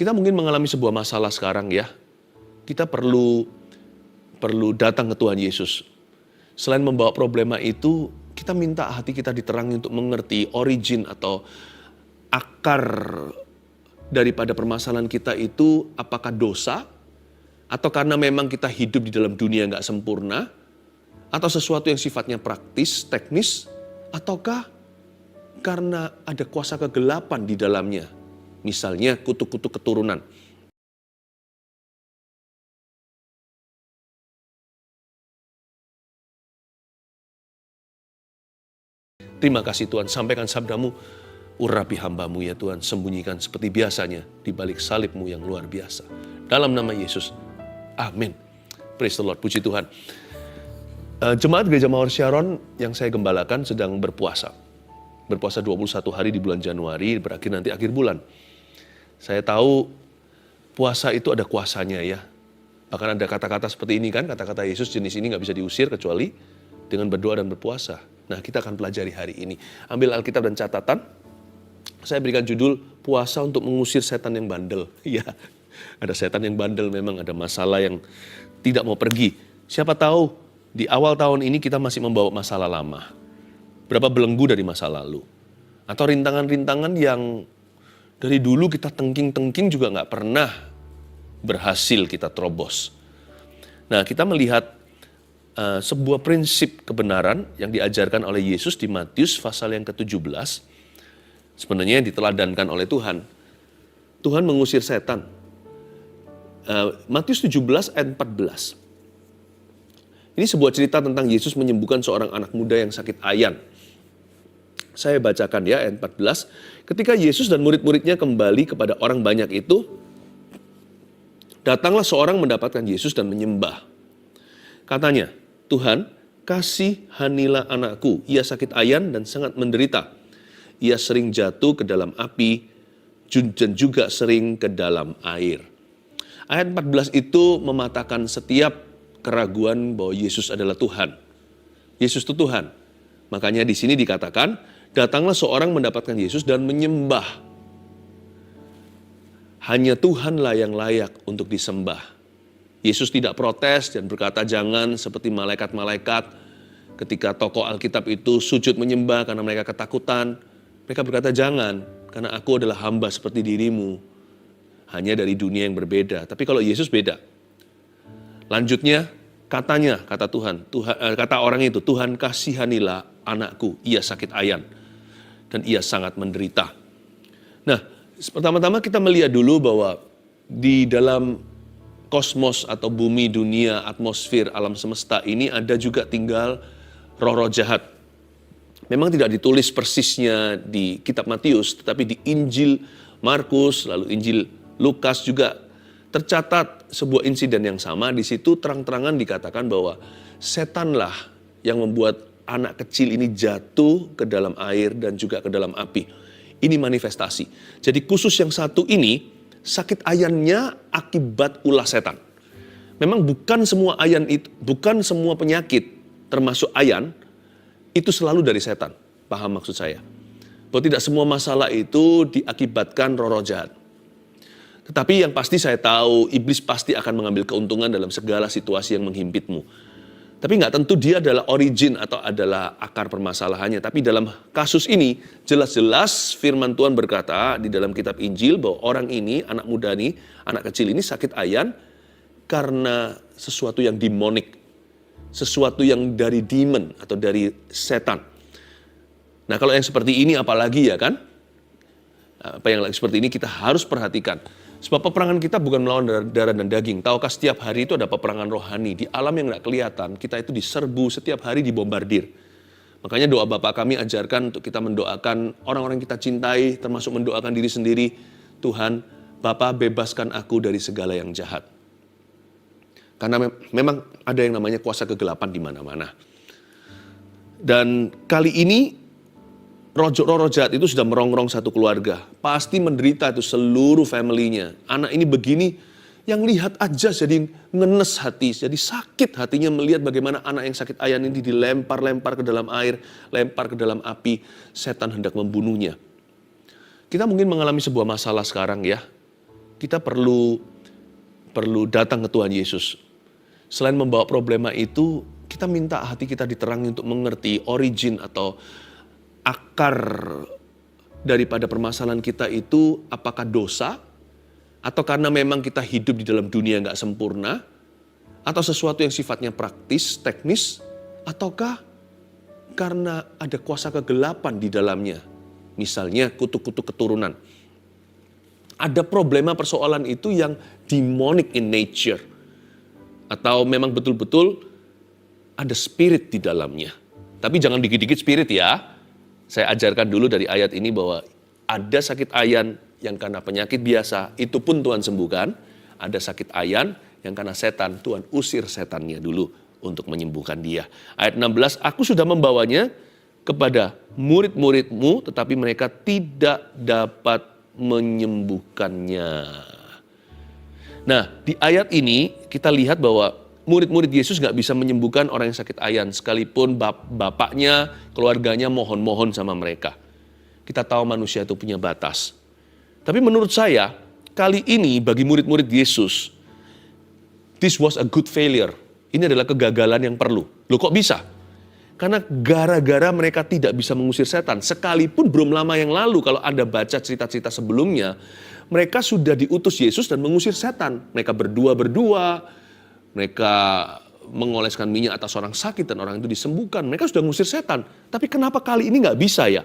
Kita mungkin mengalami sebuah masalah sekarang ya. Kita perlu datang ke Tuhan Yesus. Selain membawa problema itu, kita minta hati kita diterangi untuk mengerti origin atau akar daripada permasalahan kita itu apakah dosa, atau karena memang kita hidup di dalam dunia nggak sempurna, atau sesuatu yang sifatnya praktis, teknis, ataukah karena ada kuasa kegelapan di dalamnya. Misalnya kutuk-kutuk keturunan. Terima kasih Tuhan, sampaikan sabdamu, urapi hambamu ya Tuhan, sembunyikan seperti biasanya di balik salibmu yang luar biasa. Dalam nama Yesus, amin. Praise the Lord, puji Tuhan. Jemaat Gereja Mawar Syaron yang saya gembalakan sedang berpuasa. Berpuasa 21 hari di bulan Januari, berakhir nanti akhir bulan. Saya tahu puasa itu ada kuasanya ya. Bahkan ada kata-kata seperti ini kan, kata-kata Yesus jenis ini gak bisa diusir kecuali dengan berdoa dan berpuasa. Nah, kita akan pelajari hari ini. Ambil Alkitab dan catatan. Saya berikan judul, puasa untuk mengusir setan yang bandel. Ya, ada setan yang bandel, memang ada masalah yang tidak mau pergi. Siapa tahu di awal tahun ini kita masih membawa masalah lama. Berapa belenggu dari masa lalu. Atau rintangan-rintangan yang dari dulu kita tengking-tengking juga nggak pernah berhasil kita terobos. Nah, kita melihat sebuah prinsip kebenaran yang diajarkan oleh Yesus di Matius pasal yang ke-17. Sebenarnya yang diteladankan oleh Tuhan. Tuhan mengusir setan. Matius 17 ayat 14. Ini sebuah cerita tentang Yesus menyembuhkan seorang anak muda yang sakit ayan. Saya bacakan ya ayat 14. Ketika Yesus dan murid-muridnya kembali kepada orang banyak itu, datanglah seorang mendapatkan Yesus dan menyembah. Katanya, Tuhan, kasihanilah anakku. Ia sakit ayan dan sangat menderita. Ia sering jatuh ke dalam api dan juga sering ke dalam air. Ayat 14 itu mematahkan setiap keraguan bahwa Yesus adalah Tuhan. Yesus itu Tuhan. Makanya di sini dikatakan, datanglah seorang mendapatkan Yesus dan menyembah. Hanya Tuhanlah yang layak untuk disembah. Yesus tidak protes dan berkata jangan seperti malaikat-malaikat ketika tokoh Alkitab itu sujud menyembah karena mereka ketakutan. Mereka berkata jangan, karena aku adalah hamba seperti dirimu. Hanya dari dunia yang berbeda. Tapi kalau Yesus beda. Lanjutnya, katanya, kata Tuhan, kata orang itu, Tuhan kasihanilah anakku, ia sakit ayan. Dan ia sangat menderita. Nah, pertama-tama kita melihat dulu bahwa di dalam kosmos atau bumi, dunia, atmosfer, alam semesta ini ada juga tinggal roh-roh jahat. Memang tidak ditulis persisnya di kitab Matius, tetapi di Injil Markus, lalu Injil Lukas juga tercatat sebuah insiden yang sama. Di situ terang-terangan dikatakan bahwa setanlah yang membuat anak kecil ini jatuh ke dalam air dan juga ke dalam api. Ini manifestasi. Jadi khusus yang satu ini, sakit ayannya akibat ulah setan. Memang bukan semua ayan itu, bukan semua penyakit termasuk ayan itu selalu dari setan. Paham maksud saya? Bahwa tidak semua masalah itu diakibatkan roh-roh jahat. Tetapi yang pasti saya tahu, iblis pasti akan mengambil keuntungan dalam segala situasi yang menghimpitmu. Tapi nggak tentu dia adalah origin atau adalah akar permasalahannya. Tapi dalam kasus ini, jelas-jelas firman Tuhan berkata di dalam kitab Injil bahwa orang ini, anak muda ini, anak kecil ini sakit ayan karena sesuatu yang demonik. Sesuatu yang dari demon atau dari setan. Nah kalau yang seperti ini apalagi ya kan? Apa yang seperti ini kita harus perhatikan. Sebab peperangan kita bukan melawan darah dan daging. Tahukah setiap hari itu ada peperangan rohani. Di alam yang tidak kelihatan, kita itu diserbu setiap hari, dibombardir. Makanya doa Bapa kami ajarkan untuk kita mendoakan orang-orang yang kita cintai, termasuk mendoakan diri sendiri. Tuhan, Bapa bebaskan aku dari segala yang jahat. Karena memang ada yang namanya kuasa kegelapan di mana-mana. Dan kali ini, roh jahat itu sudah merongrong satu keluarga. Pasti menderita itu seluruh family-nya. Anak ini begini, yang lihat aja jadi ngenes hati. Jadi sakit hatinya melihat bagaimana anak yang sakit ayan ini dilempar-lempar ke dalam air, lempar ke dalam api. Setan hendak membunuhnya. Kita mungkin mengalami sebuah masalah sekarang ya. kita perlu datang ke Tuhan Yesus. Selain membawa problema itu, kita minta hati kita diterangi untuk mengerti origin atau akar daripada permasalahan kita itu, apakah dosa, atau karena memang kita hidup di dalam dunia yang gak sempurna, atau sesuatu yang sifatnya praktis, teknis, ataukah karena ada kuasa kegelapan di dalamnya. Misalnya kutuk-kutuk keturunan. Ada problema persoalan itu yang demonic in nature. Atau memang betul-betul ada spirit di dalamnya. Tapi jangan dikit-dikit spirit ya. Saya ajarkan dulu dari ayat ini bahwa ada sakit ayan yang karena penyakit biasa, itu pun Tuhan sembuhkan. Ada sakit ayan yang karena setan, Tuhan usir setannya dulu untuk menyembuhkan dia. Ayat 16, aku sudah membawanya kepada murid-muridmu, tetapi mereka tidak dapat menyembuhkannya. Nah, di ayat ini kita lihat bahwa murid-murid Yesus gak bisa menyembuhkan orang yang sakit ayan, sekalipun bapaknya, keluarganya mohon-mohon sama mereka. Kita tahu manusia itu punya batas. Tapi menurut saya, kali ini bagi murid-murid Yesus, this was a good failure. Ini adalah kegagalan yang perlu. Loh kok bisa? Karena gara-gara mereka tidak bisa mengusir setan. Sekalipun belum lama yang lalu, kalau Anda baca cerita-cerita sebelumnya, mereka sudah diutus Yesus dan mengusir setan. Mereka berdua, mereka mengoleskan minyak atas orang sakit dan orang itu disembuhkan. Mereka sudah mengusir setan. Tapi kenapa kali ini nggak bisa ya?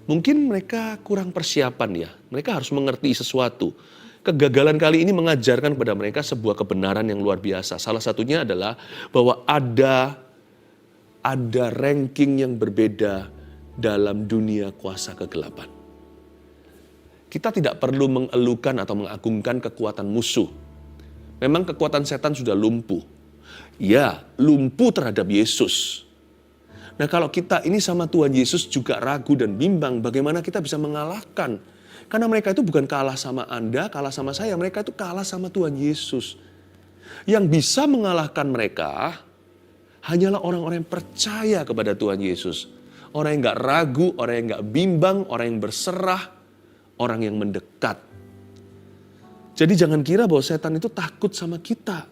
Mungkin mereka kurang persiapan ya. Mereka harus mengerti sesuatu. Kegagalan kali ini mengajarkan kepada mereka sebuah kebenaran yang luar biasa. Salah satunya adalah bahwa ada ranking yang berbeda dalam dunia kuasa kegelapan. Kita tidak perlu mengeluhkan atau mengagungkan kekuatan musuh. Memang kekuatan setan sudah lumpuh. Ya, lumpuh terhadap Yesus. Nah, kalau kita ini sama Tuhan Yesus juga ragu dan bimbang, bagaimana kita bisa mengalahkan? Karena mereka itu bukan kalah sama Anda, kalah sama saya. Mereka itu kalah sama Tuhan Yesus. Yang bisa mengalahkan mereka hanyalah orang-orang yang percaya kepada Tuhan Yesus. Orang yang gak ragu, orang yang gak bimbang, orang yang berserah, orang yang mendekat. Jadi jangan kira bahwa setan itu takut sama kita.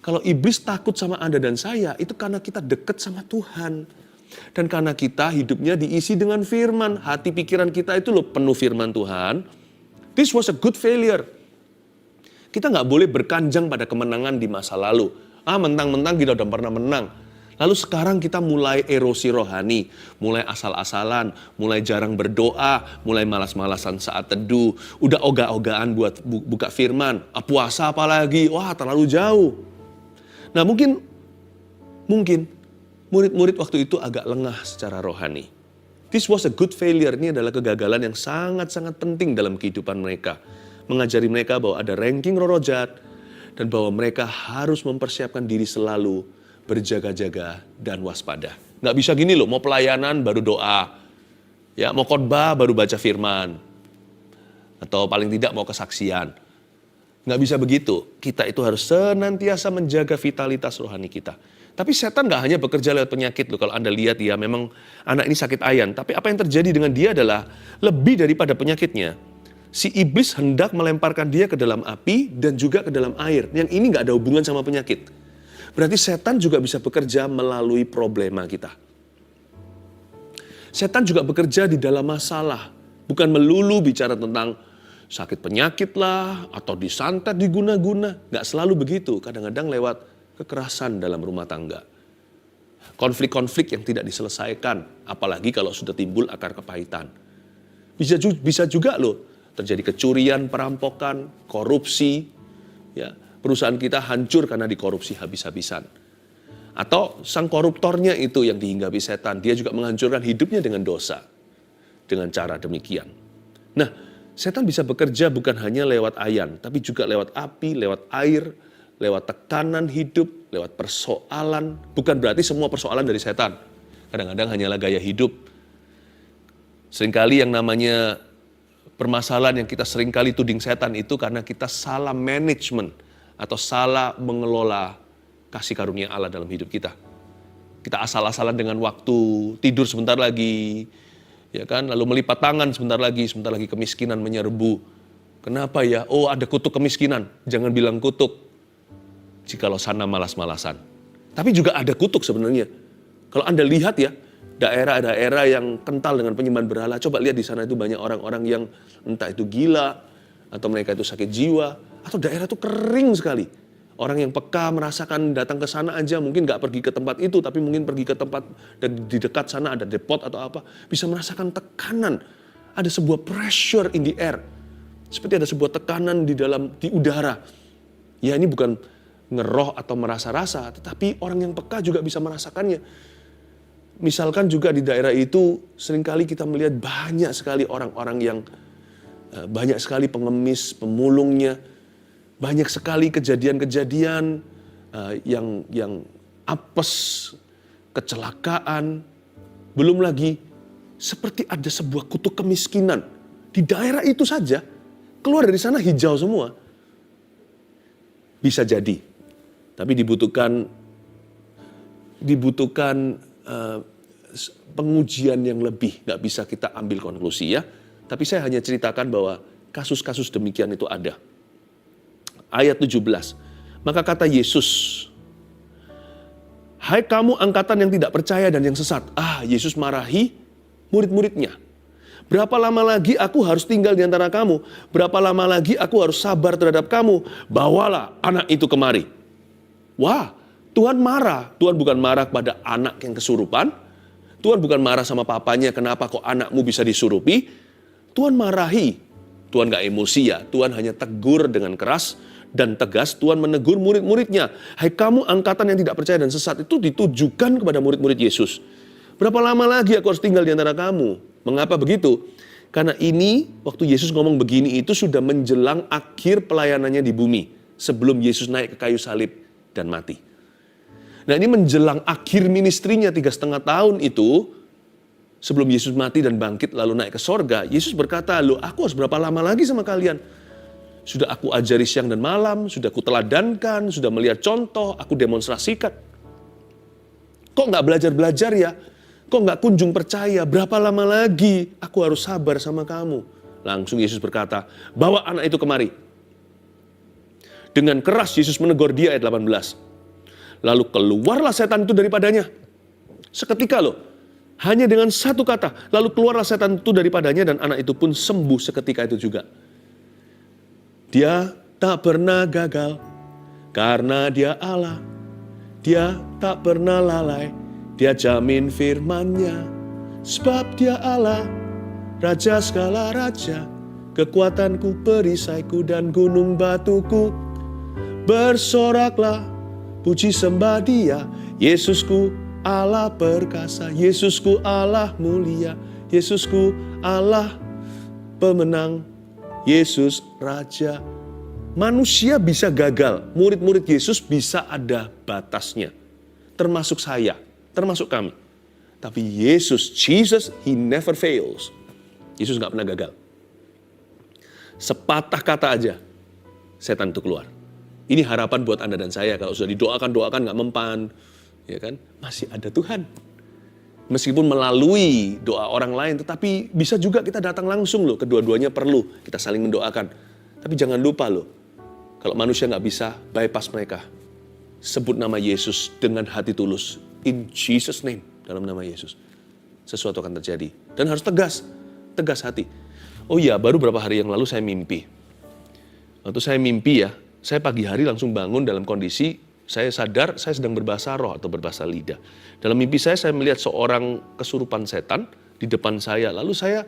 Kalau iblis takut sama Anda dan saya, itu karena kita dekat sama Tuhan. Dan karena kita hidupnya diisi dengan firman, hati pikiran kita itu loh penuh firman Tuhan. This was a good failure. Kita nggak boleh berkanjang pada kemenangan di masa lalu. Mentang-mentang kita udah pernah menang. Lalu sekarang kita mulai erosi rohani, mulai asal-asalan, mulai jarang berdoa, mulai malas-malasan saat teduh, udah ogah-ogahan buat buka firman, puasa apalagi, wah terlalu jauh. Nah mungkin murid-murid waktu itu agak lengah secara rohani. This was a good failure, ini adalah kegagalan yang sangat-sangat penting dalam kehidupan mereka. Mengajari mereka bahwa ada ranking roh jahat, dan bahwa mereka harus mempersiapkan diri selalu, berjaga-jaga dan waspada. Nggak bisa gini loh, mau pelayanan baru doa, ya mau khotbah baru baca firman, atau paling tidak mau kesaksian. Nggak bisa begitu. Kita itu harus senantiasa menjaga vitalitas rohani kita. Tapi setan nggak hanya bekerja lewat penyakit loh. Kalau Anda lihat ya, memang anak ini sakit ayan. Tapi apa yang terjadi dengan dia adalah lebih daripada penyakitnya. Si iblis hendak melemparkan dia ke dalam api dan juga ke dalam air. Yang ini nggak ada hubungan sama penyakit. Berarti setan juga bisa bekerja melalui problema kita. Setan juga bekerja di dalam masalah. Bukan melulu bicara tentang sakit penyakit lah, atau disantet, diguna-guna. Nggak selalu begitu. Kadang-kadang lewat kekerasan dalam rumah tangga. Konflik-konflik yang tidak diselesaikan. Apalagi kalau sudah timbul akar kepahitan. Bisa juga loh. Terjadi kecurian, perampokan, korupsi. Ya, perusahaan kita hancur karena dikorupsi habis-habisan. Atau sang koruptornya itu yang dihinggapi setan. Dia juga menghancurkan hidupnya dengan dosa. Dengan cara demikian. Nah, setan bisa bekerja bukan hanya lewat ayan, tapi juga lewat api, lewat air, lewat tekanan hidup, lewat persoalan. Bukan berarti semua persoalan dari setan. Kadang-kadang hanyalah gaya hidup. Seringkali yang namanya permasalahan yang kita seringkali tuding setan itu karena kita salah manajemen atau salah mengelola kasih karunia Allah dalam hidup kita. Kita asal-asalan dengan waktu, tidur sebentar lagi, ya kan? Lalu melipat tangan sebentar lagi kemiskinan menyerbu. Kenapa ya? Oh, ada kutuk kemiskinan. Jangan bilang kutuk jikalau sana malas-malasan. Tapi juga ada kutuk sebenarnya. Kalau Anda lihat ya, daerah-daerah yang kental dengan penyembahan berhala, coba lihat di sana itu banyak orang-orang yang entah itu gila, atau mereka itu sakit jiwa, atau daerah itu kering sekali. Orang yang peka merasakan datang ke sana aja, mungkin nggak pergi ke tempat itu, tapi mungkin pergi ke tempat dan di dekat sana ada depot atau apa, bisa merasakan tekanan. Ada sebuah pressure in the air. Seperti ada sebuah tekanan di udara. Ya ini bukan ngeroh atau merasa-rasa, tetapi orang yang peka juga bisa merasakannya. Misalkan juga di daerah itu seringkali kita melihat banyak sekali orang-orang yang banyak sekali pengemis, pemulungnya, banyak sekali kejadian-kejadian yang apes, kecelakaan, belum lagi seperti ada sebuah kutuk kemiskinan di daerah itu saja. Keluar dari sana hijau semua. Bisa jadi, tapi dibutuhkan pengujian yang lebih. Nggak bisa kita ambil konklusi ya. Tapi saya hanya ceritakan bahwa kasus-kasus demikian itu ada. Ayat 17. Maka kata Yesus, hai kamu angkatan yang tidak percaya dan yang sesat. Yesus marahi murid-muridnya. Berapa lama lagi aku harus tinggal di antara kamu? Berapa lama lagi aku harus sabar terhadap kamu? Bawalah anak itu kemari. Wah, Tuhan marah. Tuhan bukan marah pada anak yang kesurupan. Tuhan bukan marah sama papanya, kenapa kok anakmu bisa disurupi. Tuhan marahi. Tuhan gak emosi ya. Tuhan hanya tegur dengan keras dan tegas. Tuhan menegur murid-muridnya. Hai kamu angkatan yang tidak percaya dan sesat. Itu ditujukan kepada murid-murid Yesus. Berapa lama lagi aku harus tinggal di antara kamu? Mengapa begitu? Karena ini, waktu Yesus ngomong begini itu sudah menjelang akhir pelayanannya di bumi. Sebelum Yesus naik ke kayu salib dan mati. Nah ini menjelang akhir ministrinya 3,5 tahun itu, sebelum Yesus mati dan bangkit lalu naik ke sorga, Yesus berkata, loh aku harus berapa lama lagi sama kalian? Sudah aku ajari siang dan malam, sudah aku teladankan, sudah melihat contoh, aku demonstrasikan. Kok nggak belajar-belajar ya? Kok nggak kunjung percaya? Berapa lama lagi aku harus sabar sama kamu? Langsung Yesus berkata, bawa anak itu kemari. Dengan keras Yesus menegur dia ayat 18. Lalu keluarlah setan itu daripadanya. Seketika loh. Hanya dengan satu kata. Lalu keluarlah setan itu daripadanya dan anak itu pun sembuh seketika itu juga. Dia tak pernah gagal karena dia Allah. Dia tak pernah lalai. Dia jamin firman-Nya, sebab dia Allah, Raja segala raja, kekuatanku, perisaiku dan gunung batuku. Bersoraklah, puji sembah dia, Yesusku Allah perkasa, Yesusku Allah mulia, Yesusku Allah pemenang, Yesus Raja. Manusia bisa gagal, murid-murid Yesus bisa ada batasnya, termasuk saya. Termasuk kami. Tapi Jesus, He never fails. Yesus gak pernah gagal. Sepatah kata aja, setan itu keluar. Ini harapan buat Anda dan saya. Kalau sudah doakan gak mempan. Ya kan? Masih ada Tuhan. Meskipun melalui doa orang lain, tetapi bisa juga kita datang langsung loh. Kedua-duanya perlu, kita saling mendoakan. Tapi jangan lupa loh, kalau manusia gak bisa, bypass mereka. Sebut nama Yesus dengan hati tulus. In Jesus name, dalam nama Yesus. Sesuatu akan terjadi. Dan harus tegas hati. Oh iya, baru beberapa hari yang lalu saya mimpi. Waktu saya mimpi ya, saya pagi hari langsung bangun dalam kondisi, saya sadar saya sedang berbahasa roh atau berbahasa lidah. Dalam mimpi saya melihat seorang kesurupan setan di depan saya. Lalu saya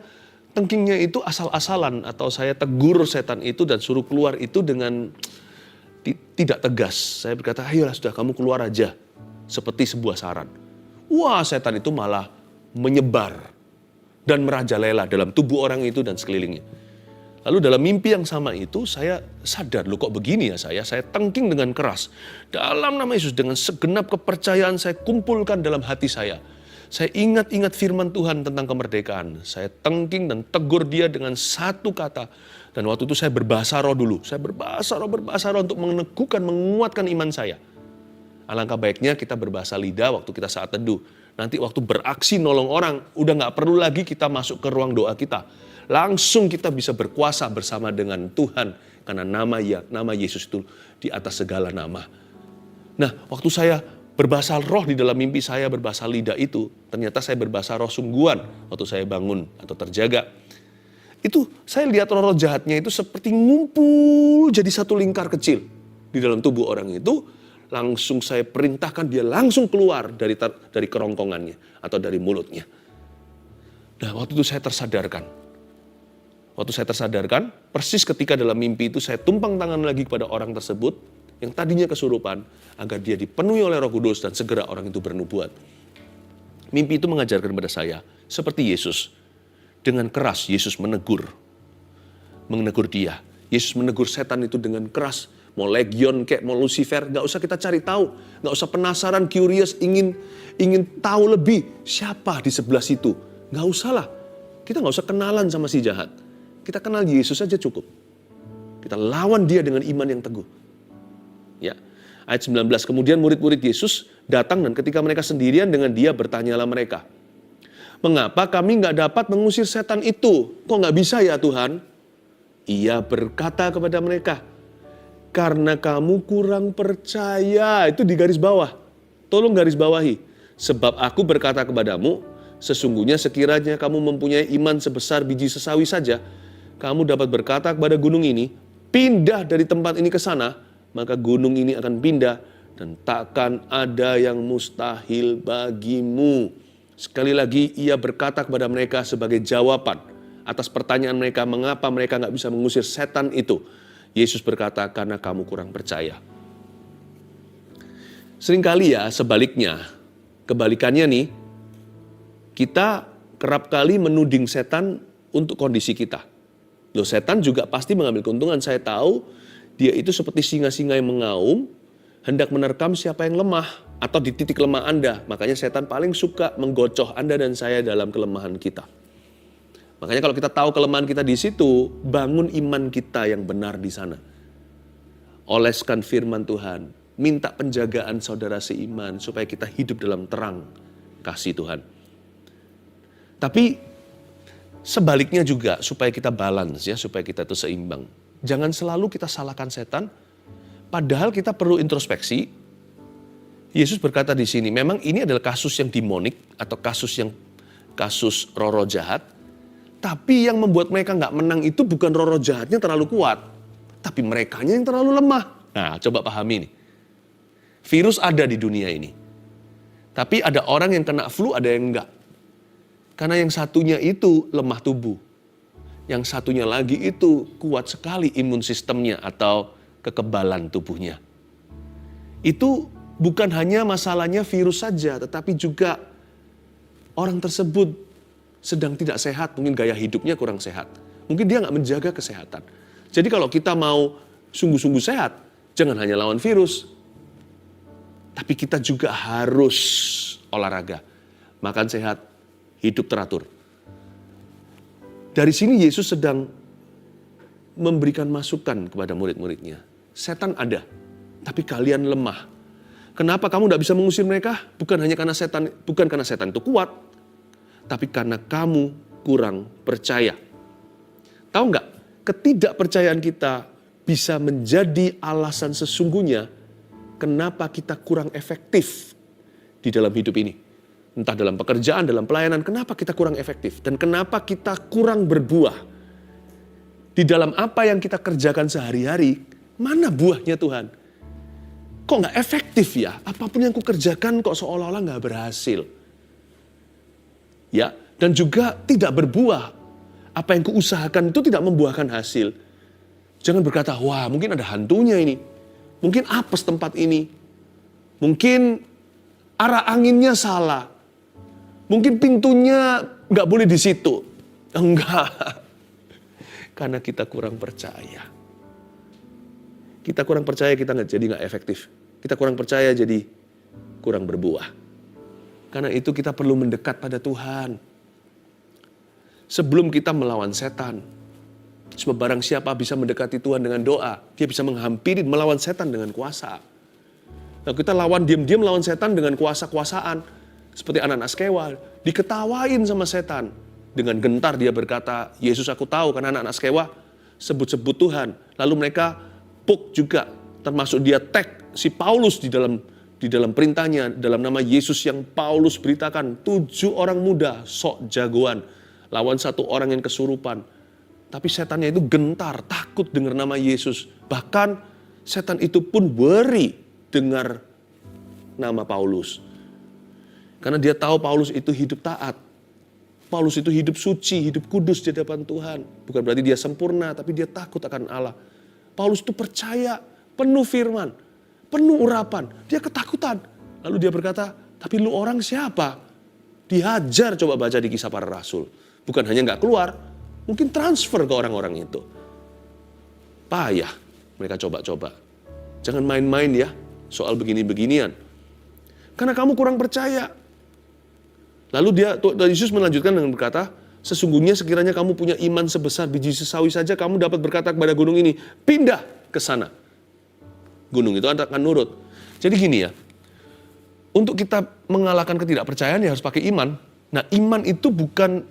tengkingnya itu asal-asalan atau saya tegur setan itu dan suruh keluar itu dengan tidak tegas. Saya berkata, ayolah sudah kamu keluar aja. Seperti sebuah saran. Wah, setan itu malah menyebar dan merajalela dalam tubuh orang itu dan sekelilingnya. Lalu dalam mimpi yang sama itu saya sadar, loh kok begini ya saya tengking dengan keras. Dalam nama Yesus dengan segenap kepercayaan saya kumpulkan dalam hati saya. Saya ingat-ingat firman Tuhan tentang kemerdekaan. Saya tengking dan tegur dia dengan satu kata. Dan waktu itu saya berbahasa roh dulu. Saya berbahasa roh untuk meneguhkan, menguatkan iman saya. Alangkah baiknya kita berbahasa lidah waktu kita saat teduh. Nanti waktu beraksi nolong orang, udah gak perlu lagi kita masuk ke ruang doa kita. langsung kita bisa berkuasa bersama dengan Tuhan. Karena nama Yesus itu di atas segala nama. Nah, waktu saya berbahasa roh di dalam mimpi saya berbahasa lidah itu, ternyata saya berbahasa roh sungguhan waktu saya bangun atau terjaga. Itu saya lihat roh-roh jahatnya itu seperti ngumpul jadi satu lingkar kecil di dalam tubuh orang itu. Langsung saya perintahkan dia langsung keluar dari kerongkongannya atau dari mulutnya. Nah, waktu itu saya tersadarkan. Waktu saya tersadarkan, persis ketika dalam mimpi itu saya tumpang tangan lagi kepada orang tersebut yang tadinya kesurupan agar dia dipenuhi oleh Roh Kudus dan segera orang itu bernubuat. Mimpi itu mengajarkan kepada saya seperti Yesus. Dengan keras Yesus menegur dia. Yesus menegur setan itu dengan keras. Mau legion kayak mau Lucifer, gak usah kita cari tahu. Gak usah penasaran, curious, ingin tahu lebih siapa di sebelah situ. Gak usah lah. Kita gak usah kenalan sama si jahat. Kita kenal Yesus saja cukup. Kita lawan dia dengan iman yang teguh. Ya. Ayat 19, kemudian murid-murid Yesus datang dan ketika mereka sendirian dengan dia bertanyalah mereka. Mengapa kami gak dapat mengusir setan itu? Kok gak bisa ya Tuhan? Ia berkata kepada mereka, karena kamu kurang percaya. Itu di garis bawah. Tolong garis bawahi. Sebab aku berkata kepadamu, sesungguhnya sekiranya kamu mempunyai iman sebesar biji sesawi saja, kamu dapat berkata kepada gunung ini, pindah dari tempat ini ke sana, maka gunung ini akan pindah dan takkan ada yang mustahil bagimu. Sekali lagi ia berkata kepada mereka sebagai jawaban atas pertanyaan mereka, mengapa mereka gak bisa mengusir setan itu. Yesus berkata, karena kamu kurang percaya. Seringkali ya sebaliknya, kebalikannya nih, kita kerap kali menuding setan untuk kondisi kita. Loh, setan juga pasti mengambil keuntungan. Saya tahu dia itu seperti singa-singa yang mengaum, hendak menerkam siapa yang lemah atau di titik lemah Anda. Makanya setan paling suka menggocoh Anda dan saya dalam kelemahan kita. Makanya kalau kita tahu kelemahan kita di situ, bangun iman kita yang benar di sana. Oleskan firman Tuhan, minta penjagaan saudara seiman supaya kita hidup dalam terang kasih Tuhan. Tapi sebaliknya juga supaya kita balance ya, supaya kita itu seimbang. Jangan selalu kita salahkan setan, padahal kita perlu introspeksi. Yesus berkata di sini, memang ini adalah kasus yang demonik atau kasus roh-roh jahat. Tapi yang membuat mereka nggak menang itu bukan roh-roh jahatnya terlalu kuat, tapi merekanya yang terlalu lemah. Nah, coba pahami nih. Virus ada di dunia ini. Tapi ada orang yang kena flu, ada yang enggak. Karena yang satunya itu lemah tubuh. Yang satunya lagi itu kuat sekali imun sistemnya atau kekebalan tubuhnya. Itu bukan hanya masalahnya virus saja, tetapi juga orang tersebut sedang tidak sehat, mungkin gaya hidupnya kurang sehat. Mungkin dia nggak menjaga kesehatan. Jadi kalau kita mau sungguh-sungguh sehat, jangan hanya lawan virus, tapi kita juga harus olahraga, makan sehat, hidup teratur. Dari sini Yesus sedang memberikan masukan kepada murid-muridnya. Setan ada, tapi kalian lemah. Kenapa kamu tidak bisa mengusir mereka? Bukan karena setan itu kuat, tapi karena kamu kurang percaya. Tahu nggak? Ketidakpercayaan kita bisa menjadi alasan sesungguhnya kenapa kita kurang efektif di dalam hidup ini. Entah dalam pekerjaan, dalam pelayanan, kenapa kita kurang efektif? Dan kenapa kita kurang berbuah? Di dalam apa yang kita kerjakan sehari-hari, mana buahnya Tuhan? Kok nggak efektif ya? Apapun yang kukerjakan kok seolah-olah nggak berhasil. Ya, dan juga tidak berbuah. Apa yang kuusahakan itu tidak membuahkan hasil. Jangan berkata, wah mungkin ada hantunya ini. Mungkin apes tempat ini. Mungkin arah anginnya salah. Mungkin pintunya nggak boleh di situ. Enggak. Karena kita kurang percaya. Kita kurang percaya, kita jadi nggak efektif. Kita kurang percaya jadi kurang berbuah. Karena itu kita perlu mendekat pada Tuhan. Sebelum kita melawan setan. Sebab barang siapa bisa mendekati Tuhan dengan doa, dia bisa menghampiri, melawan setan dengan kuasa. Nah, kita lawan diam-diam lawan setan dengan kuasa-kuasaan. Seperti anak-anak Skewa, diketawain sama setan. Dengan gentar dia berkata, Yesus aku tahu, karena anak-anak Skewa sebut-sebut Tuhan. Lalu mereka puk juga, termasuk dia tag si Paulus di dalam perintahnya, dalam nama Yesus yang Paulus beritakan. 7 orang muda sok jagoan lawan 1 orang yang kesurupan. Tapi setannya itu gentar, takut dengar nama Yesus. Bahkan setan itu pun worry dengar nama Paulus. Karena dia tahu Paulus itu hidup taat. Paulus itu hidup suci, hidup kudus di hadapan Tuhan. Bukan berarti dia sempurna, tapi dia takut akan Allah. Paulus itu percaya, penuh firman, penuh urapan. Dia ketakutan. Lalu dia berkata, tapi lu orang siapa? Dihajar, coba baca di Kisah Para Rasul. Bukan hanya gak keluar, mungkin transfer ke orang-orang itu. Payah mereka coba-coba. Jangan main-main ya soal begini-beginian. Karena kamu kurang percaya. Lalu Yesus melanjutkan dengan berkata, sesungguhnya sekiranya kamu punya iman sebesar biji sesawi saja, kamu dapat berkata kepada gunung ini, pindah ke sana. Gunung itu akan nurut. Jadi gini ya, untuk kita mengalahkan ketidakpercayaan ya harus pakai iman. Nah, iman itu bukan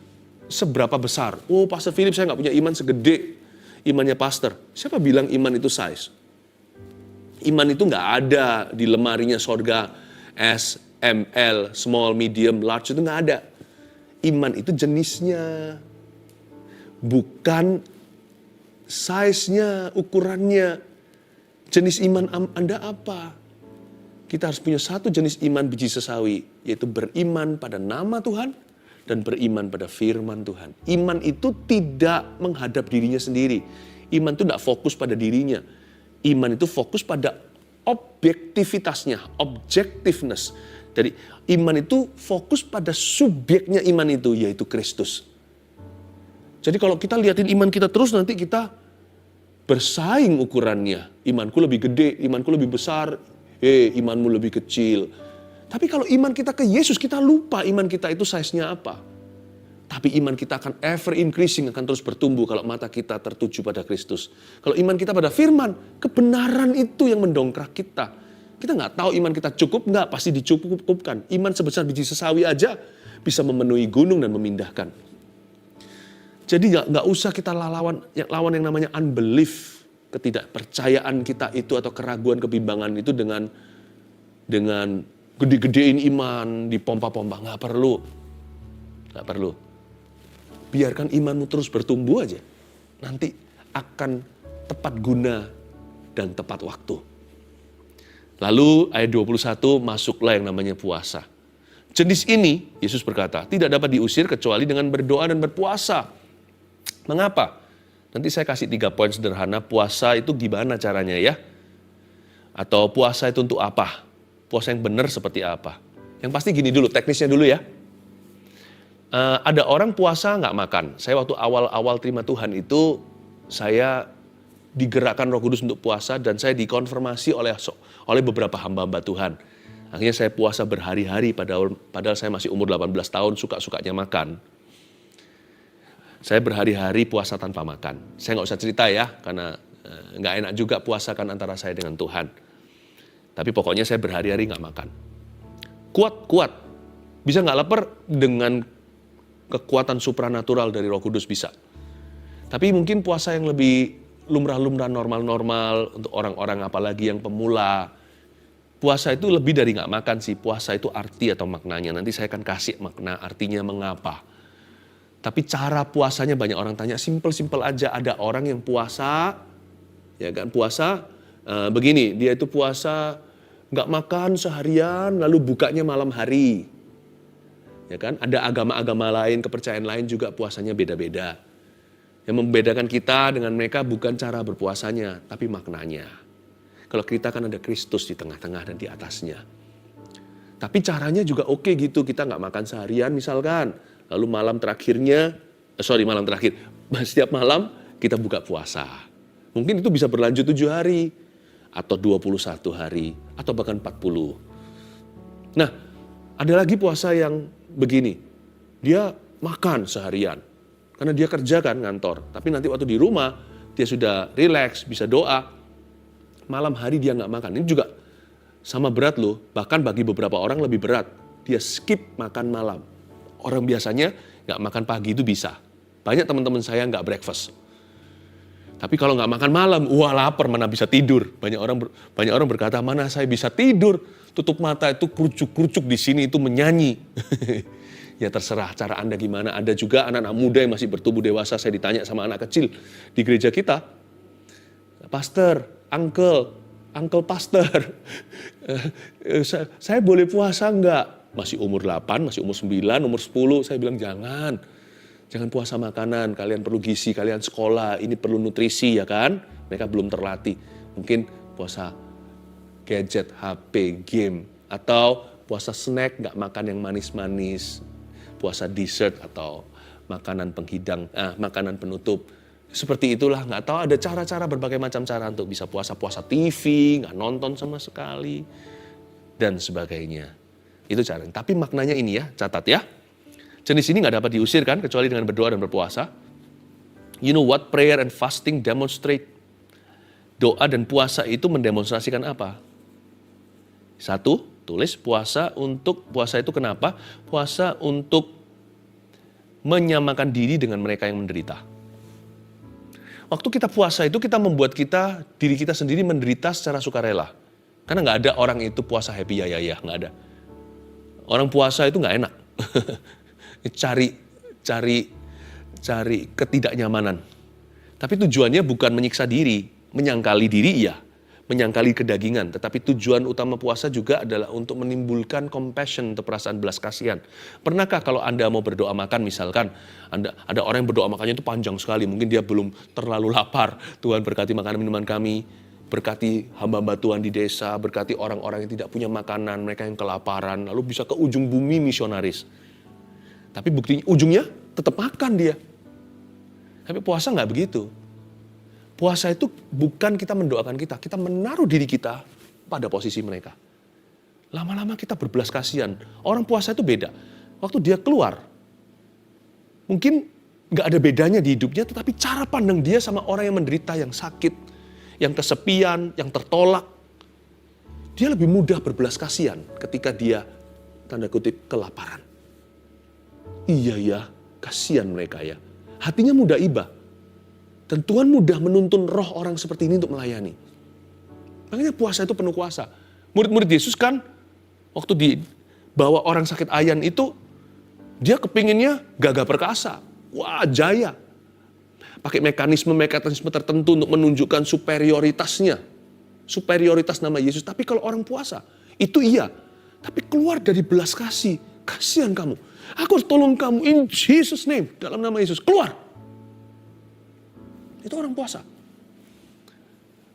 seberapa besar. Oh, Pastor Philip, saya nggak punya iman segede imannya pastor. Siapa bilang iman itu size? Iman itu nggak ada di lemarinya sorga S, M, L, small, medium, large, itu nggak ada. Iman itu jenisnya, bukan size-nya, ukurannya. Jenis iman Anda apa? Kita harus punya satu jenis iman biji sesawi, yaitu beriman pada nama Tuhan dan beriman pada firman Tuhan. Iman itu tidak menghadap dirinya sendiri. Iman itu tidak fokus pada dirinya. Iman itu fokus pada objektivitasnya, objectiveness. Jadi iman itu fokus pada subjeknya iman itu, yaitu Kristus. Jadi kalau kita lihatin iman kita terus, nanti kita bersaing ukurannya. Imanku lebih gede, imanku lebih besar, imanmu lebih kecil. Tapi kalau iman kita ke Yesus, kita lupa iman kita itu size-nya apa. Tapi iman kita akan ever increasing, akan terus bertumbuh kalau mata kita tertuju pada Kristus. Kalau iman kita pada firman, kebenaran itu yang mendongkrak kita. Kita nggak tahu iman kita cukup, nggak, pasti dicukupkan. Iman sebesar biji sesawi aja bisa memenuhi gunung dan memindahkan. Jadi nggak usah kita lawan yang namanya unbelief, ketidakpercayaan kita itu atau keraguan, kebimbangan itu dengan gede-gedein iman, dipompa-pompa. Nggak perlu. Biarkan imanmu terus bertumbuh aja. Nanti akan tepat guna dan tepat waktu. Lalu ayat 21 masuklah yang namanya puasa. Jenis ini, Yesus berkata, tidak dapat diusir kecuali dengan berdoa dan berpuasa. Mengapa? Nanti saya kasih 3 poin sederhana, puasa itu gimana caranya ya? Atau puasa itu untuk apa? Puasa yang benar seperti apa? Yang pasti gini dulu, teknisnya dulu ya. Ada orang puasa nggak makan. Saya waktu awal-awal terima Tuhan itu, saya digerakkan Roh Kudus untuk puasa dan saya dikonfirmasi oleh beberapa hamba-hamba Tuhan. Akhirnya saya puasa berhari-hari padahal saya masih umur 18 tahun, suka-sukanya makan. Saya berhari-hari puasa tanpa makan. Saya nggak usah cerita ya, karena nggak enak juga puasa kan antara saya dengan Tuhan. Tapi pokoknya saya berhari-hari nggak makan. Kuat. Bisa nggak lapar dengan kekuatan supranatural dari Roh Kudus bisa. Tapi mungkin puasa yang lebih lumrah-lumrah, normal-normal untuk orang-orang apalagi yang pemula. Puasa itu lebih dari nggak makan sih. Puasa itu arti atau maknanya. Nanti saya akan kasih makna artinya mengapa. Tapi cara puasanya banyak orang tanya, simpel-simpel aja. Ada orang yang puasa, ya kan, puasa begini, dia itu puasa nggak makan seharian, lalu bukanya malam hari. Ya kan, ada agama-agama lain, kepercayaan lain juga puasanya beda-beda. Yang membedakan kita dengan mereka bukan cara berpuasanya, tapi maknanya. Kalau kita kan ada Kristus di tengah-tengah dan di atasnya. Tapi caranya juga oke gitu, kita nggak makan seharian misalkan. Lalu setiap malam kita buka puasa. Mungkin itu bisa berlanjut 7 hari, atau 21 hari, atau bahkan 40. Nah, ada lagi puasa yang begini, dia makan seharian. Karena dia kerja kan ngantor, tapi nanti waktu di rumah dia sudah rileks, bisa doa. Malam hari dia nggak makan. Ini juga sama berat loh, bahkan bagi beberapa orang lebih berat. Dia skip makan malam. Orang biasanya Nggak makan pagi itu bisa. Banyak teman-teman saya nggak breakfast. Tapi kalau nggak makan malam, wah lapar, mana bisa tidur. Banyak orang berkata, mana saya bisa tidur. Tutup mata itu kerucuk-kerucuk di sini itu menyanyi. Ya terserah cara Anda gimana. Ada juga anak-anak muda yang masih bertumbuh dewasa. Saya ditanya sama anak kecil di gereja kita. Pastor, uncle pastor, saya boleh puasa enggak? Masih umur 8, masih umur 9, umur 10. Saya bilang jangan puasa makanan, kalian perlu gizi, kalian sekolah, ini perlu nutrisi ya kan? Mereka belum terlatih. Mungkin puasa gadget, HP, game, atau puasa snack, nggak makan yang manis-manis, puasa dessert atau makanan penghidang, makanan penutup. Seperti itulah, nggak tahu ada cara-cara, berbagai macam cara untuk bisa puasa TV, nggak nonton sama sekali, dan sebagainya. Itu caranya. Tapi maknanya ini ya, catat ya. Jenis ini nggak dapat diusir kan, kecuali dengan berdoa dan berpuasa. You know what prayer and fasting demonstrate? Doa dan puasa itu mendemonstrasikan apa? Satu, tulis puasa itu kenapa? Puasa untuk menyamakan diri dengan mereka yang menderita. Waktu kita puasa itu kita membuat diri kita sendiri menderita secara sukarela. Karena nggak ada orang itu puasa happy ya, nggak ada. Orang puasa itu nggak enak. cari ketidaknyamanan. Tapi tujuannya bukan menyiksa diri, menyangkali diri menyangkali kedagingan. Tetapi tujuan utama puasa juga adalah untuk menimbulkan compassion atau perasaan belas kasihan. Pernahkah kalau Anda mau berdoa makan misalkan, ada orang yang berdoa makannya itu panjang sekali, mungkin dia belum terlalu lapar. Tuhan berkati makanan minuman kami, berkati hamba-hamba Tuhan di desa, berkati orang-orang yang tidak punya makanan, mereka yang kelaparan, lalu bisa ke ujung bumi misionaris. Tapi buktinya ujungnya tetap makan dia. Tapi puasa nggak begitu. Puasa itu bukan kita mendoakan kita menaruh diri kita pada posisi mereka. Lama-lama kita berbelas kasihan. Orang puasa itu beda. Waktu dia keluar, mungkin nggak ada bedanya di hidupnya, tetapi cara pandang dia sama orang yang menderita, yang sakit, yang kesepian, yang tertolak. Dia lebih mudah berbelas kasihan ketika dia, tanda kutip, kelaparan. Iya ya, kasihan mereka ya. Hatinya mudah iba. Dan Tuhan mudah menuntun roh orang seperti ini untuk melayani. Makanya puasa itu penuh kuasa. Murid-murid Yesus kan, waktu dibawa orang sakit ayan itu, dia kepinginnya gagah perkasa. Wah, jaya. Pakai mekanisme tertentu untuk menunjukkan superioritasnya. Superioritas nama Yesus. Tapi kalau orang puasa, itu iya. Tapi keluar dari belas kasih. Kasihan kamu. Aku harus tolong kamu in Jesus name. Dalam nama Yesus. Keluar. Itu orang puasa.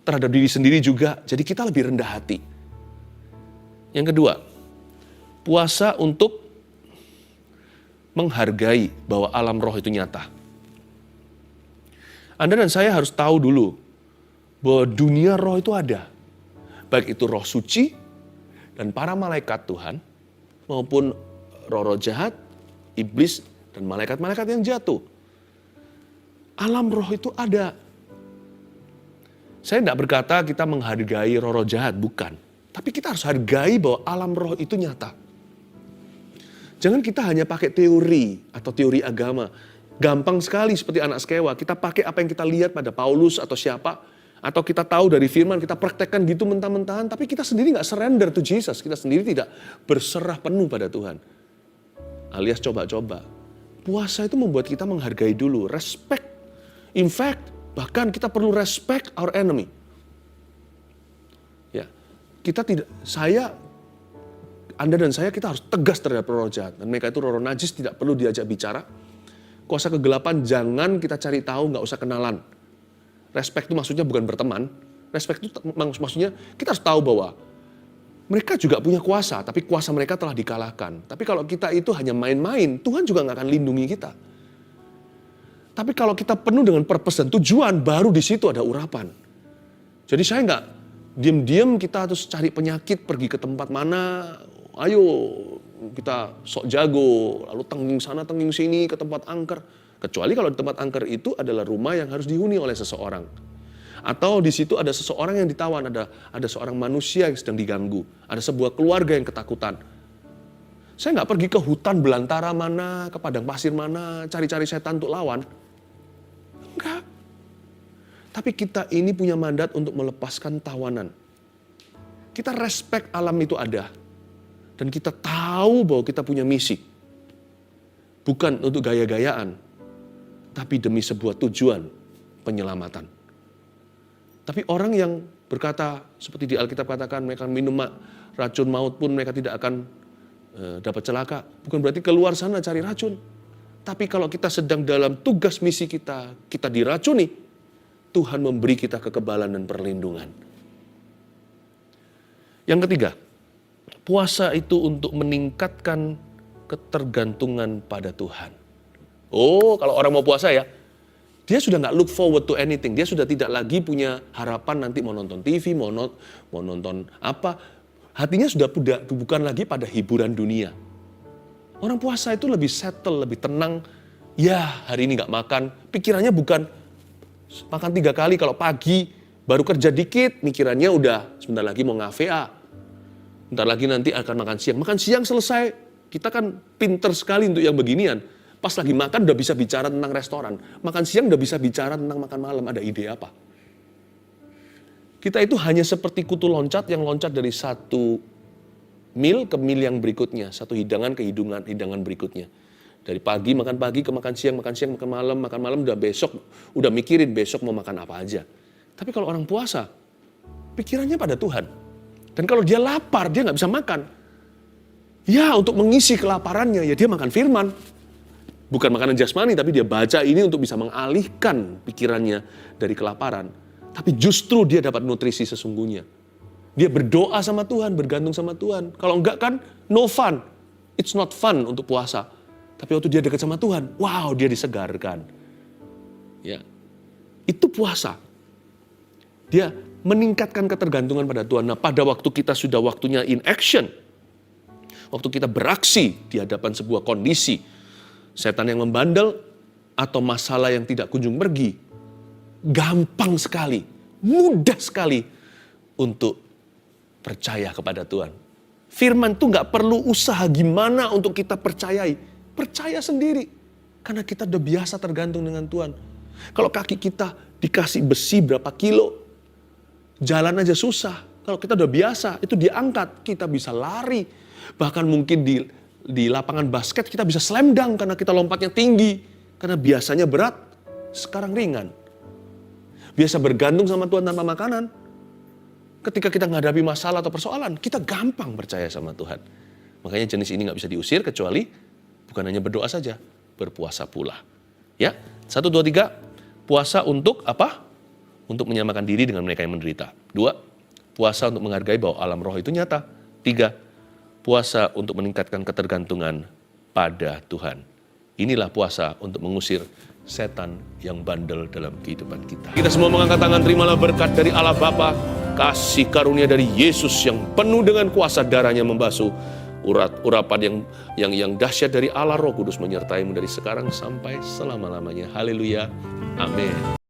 Terhadap diri sendiri juga. Jadi kita lebih rendah hati. Yang kedua. Puasa untuk menghargai bahwa alam roh itu nyata. Anda dan saya harus tahu dulu bahwa dunia roh itu ada. Baik itu roh suci dan para malaikat Tuhan maupun roh-roh jahat, iblis, dan malaikat-malaikat yang jatuh. Alam roh itu ada. Saya tidak berkata kita menghargai roh-roh jahat, bukan. Tapi kita harus hargai bahwa alam roh itu nyata. Jangan kita hanya pakai teori atau teori agama. Gampang sekali seperti anak sekewa. Kita pakai apa yang kita lihat pada Paulus atau siapa. Atau kita tahu dari firman, kita praktekkan gitu mentah-mentahan. Tapi kita sendiri nggak surrender to Jesus. Kita sendiri tidak berserah penuh pada Tuhan. Alias coba-coba. Puasa itu membuat kita menghargai dulu, respect. In fact, bahkan kita perlu respect our enemy. Ya, kita tidak, Anda dan saya kita harus tegas terhadap roh jahat. Dan mereka itu roh najis, tidak perlu diajak bicara. Kuasa kegelapan jangan kita cari tahu, nggak usah kenalan. Respect itu maksudnya bukan berteman. Respect itu maksudnya kita harus tahu bahwa mereka juga punya kuasa, tapi kuasa mereka telah dikalahkan. Tapi kalau kita itu hanya main-main, Tuhan juga nggak akan lindungi kita. Tapi kalau kita penuh dengan purpose dan tujuan, baru di situ ada urapan. Jadi saya nggak diam-diam kita harus cari penyakit, pergi ke tempat mana, ayo kita sok jago, lalu tenging sana, tenging sini, ke tempat angker. Kecuali kalau di tempat angker itu adalah rumah yang harus dihuni oleh seseorang. Atau di situ ada seseorang yang ditawan, ada seorang manusia yang sedang diganggu, ada sebuah keluarga yang ketakutan. Saya nggak pergi ke hutan belantara mana, ke padang pasir mana, cari-cari setan untuk lawan. Enggak. Tapi kita ini punya mandat untuk melepaskan tawanan. Kita respect alam itu ada. Dan kita tahu bahwa kita punya misi. Bukan untuk gaya-gayaan, tapi demi sebuah tujuan penyelamatan. Tapi orang yang berkata, seperti di Alkitab katakan, mereka minum racun maut pun mereka tidak akan dapat celaka. Bukan berarti keluar sana cari racun. Tapi kalau kita sedang dalam tugas misi kita, kita diracuni, Tuhan memberi kita kekebalan dan perlindungan. Yang ketiga, puasa itu untuk meningkatkan ketergantungan pada Tuhan. Oh, kalau orang mau puasa ya, dia sudah nggak look forward to anything. Dia sudah tidak lagi punya harapan nanti mau nonton TV, mau nonton apa. Hatinya sudah bukan lagi pada hiburan dunia. Orang puasa itu lebih settle, lebih tenang. Ya, hari ini nggak makan. Pikirannya bukan makan 3 kali. Kalau pagi baru kerja dikit, mikirannya udah sebentar lagi mau ngafe. Bentar lagi nanti akan makan siang. Makan siang selesai. Kita kan pinter sekali untuk yang beginian. Pas lagi makan udah bisa bicara tentang restoran. Makan siang udah bisa bicara tentang makan malam. Ada ide apa? Kita itu hanya seperti kutu loncat yang loncat dari satu mil ke mil yang berikutnya. Satu hidangan ke hidangan berikutnya. Dari pagi makan pagi ke makan siang makan malam udah besok. Udah mikirin besok mau makan apa aja. Tapi kalau orang puasa, pikirannya pada Tuhan. Dan kalau dia lapar, dia nggak bisa makan. Ya, untuk mengisi kelaparannya, ya dia makan firman. Bukan makanan jasmani, tapi dia baca ini untuk bisa mengalihkan pikirannya dari kelaparan. Tapi justru dia dapat nutrisi sesungguhnya. Dia berdoa sama Tuhan, bergantung sama Tuhan. Kalau enggak kan, no fun. It's not fun untuk puasa. Tapi waktu dia dekat sama Tuhan, wow, dia disegarkan. Ya, itu puasa. Dia meningkatkan ketergantungan pada Tuhan. Nah, pada waktu kita sudah waktunya in action, waktu kita beraksi di hadapan sebuah kondisi, setan yang membandel atau masalah yang tidak kunjung pergi, gampang sekali, mudah sekali untuk percaya kepada Tuhan. Firman itu gak perlu usaha gimana untuk kita percayai. Percaya sendiri. Karena kita udah biasa tergantung dengan Tuhan. Kalau kaki kita dikasih besi berapa kilo, jalan aja susah. Kalau kita udah biasa, itu diangkat, kita bisa lari. Bahkan mungkin di lapangan basket kita bisa slam dunk karena kita lompatnya tinggi. Karena biasanya berat, sekarang ringan. Biasa bergantung sama Tuhan tanpa makanan. Ketika kita menghadapi masalah atau persoalan, kita gampang percaya sama Tuhan. Makanya jenis ini gak bisa diusir kecuali bukan hanya berdoa saja, berpuasa pula. Ya, 1, 2, 3, puasa untuk apa? Untuk menyamakan diri dengan mereka yang menderita. 2, puasa untuk menghargai bahwa alam roh itu nyata. 3, puasa untuk meningkatkan ketergantungan pada Tuhan. Inilah puasa untuk mengusir setan yang bandel dalam kehidupan kita. Kita semua mengangkat tangan, terimalah berkat dari Allah Bapa, kasih karunia dari Yesus yang penuh dengan kuasa darahnya membasuh, urapan yang dahsyat dari Allah Roh Kudus menyertaimu dari sekarang sampai selama-lamanya. Haleluya. Amin.